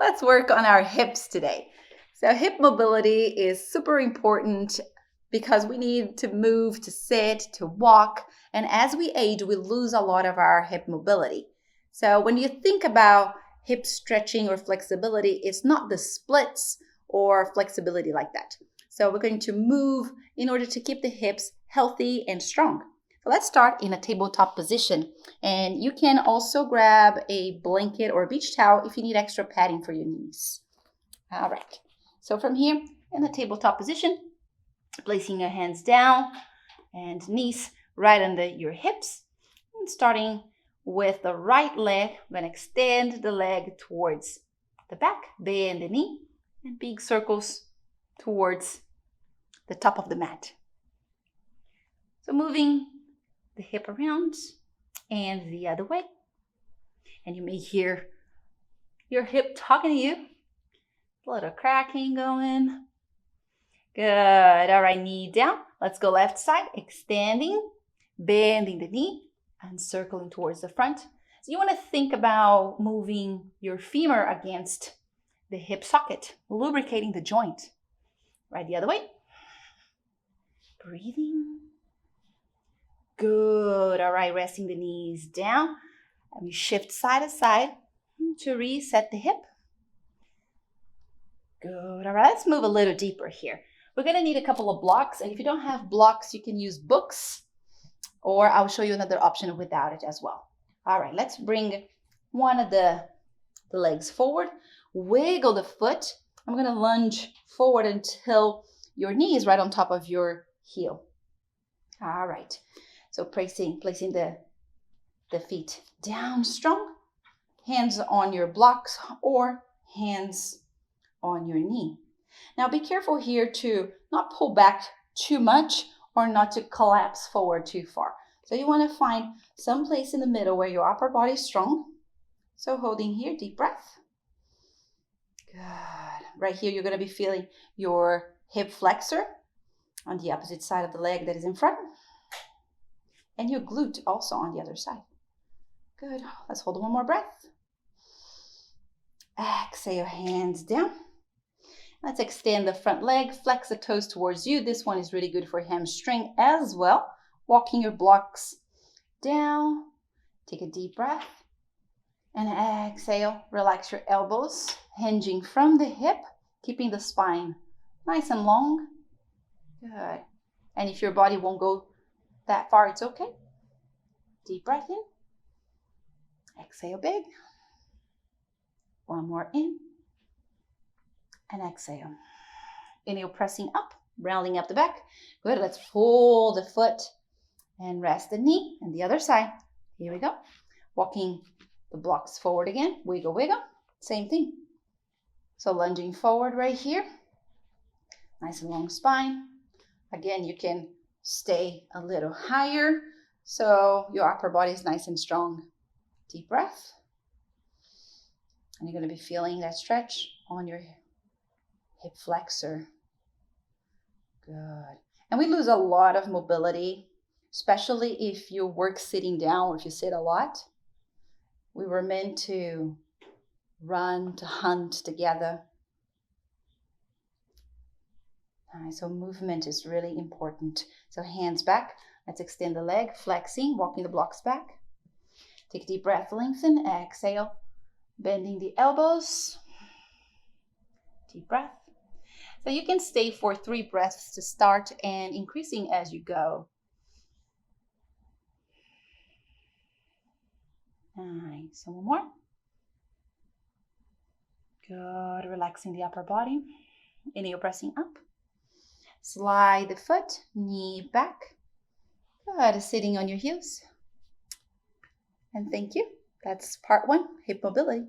Let's work on our hips today. So hip mobility is super important because we need to move, to sit, to walk. And as we age, we lose a lot of our hip mobility. So when you think about hip stretching or flexibility, it's not the splits or flexibility like that. So we're going to move in order to keep the hips healthy and strong. So let's start in a tabletop position. And you can also grab a blanket or a beach towel if you need extra padding for your knees. All right. So from here in the tabletop position, placing your hands down and knees right under your hips. And starting with the right leg, I'm going to extend the leg towards the back, bend the knee, and big circles towards the top of the mat. So moving the hip around and the other way. And you may hear your hip talking to you. A little cracking going. Good. All right, knee down. Let's go left side. Extending, bending the knee, and circling towards the front. So you want to think about moving your femur against the hip socket, lubricating the joint. Right, the other way. Breathing. Good. All right, resting the knees down. And we shift side to side to reset the hip. Good. All right, let's move a little deeper here. We're going to need a couple of blocks. And if you don't have blocks, you can use books. Or I'll show you another option without it as well. All right, let's bring one of the legs forward. Wiggle the foot. I'm going to lunge forward until your knee is right on top of your heel. All right. So placing the feet down strong, hands on your blocks or hands on your knee. Now be careful here to not pull back too much or not to collapse forward too far. So you want to find some place in the middle where your upper body is strong. So holding here, deep breath. Good. Right here, you're going to be feeling your hip flexor on the opposite side of the leg that is in front. And your glute also on the other side. Good. Let's hold one more breath. Exhale, hands down. Let's extend the front leg, flex the toes towards you. This one is really good for hamstring as well. Walking your blocks down. Take a deep breath. And exhale, relax your elbows, hinging from the hip, keeping the spine nice and long. Good. And if your body won't go that far, it's okay. Deep breath in. Exhale big. One more in. And exhale. Inhale, pressing up, rounding up the back. Good. Let's fold the foot and rest the knee. And the other side. Here we go. Walking the blocks forward again. Wiggle, wiggle. Same thing. So lunging forward right here. Nice and long spine. Again, you can stay a little higher so your upper body is nice and strong. Deep breath. And you're going to be feeling that stretch on your hip flexor. Good. And we lose a lot of mobility, especially if you work sitting down or if you sit a lot. We were meant to run, to hunt together. All right, so movement is really important. So hands back. Let's extend the leg, flexing, walking the blocks back. Take a deep breath, lengthen, exhale, bending the elbows. Deep breath. So you can stay for 3 breaths to start and increasing as you go. All right, so one more. Good, relaxing the upper body. Inhale, pressing up. Slide the foot, knee back. Good, sitting on your heels. And thank you. That's part 1, hip mobility.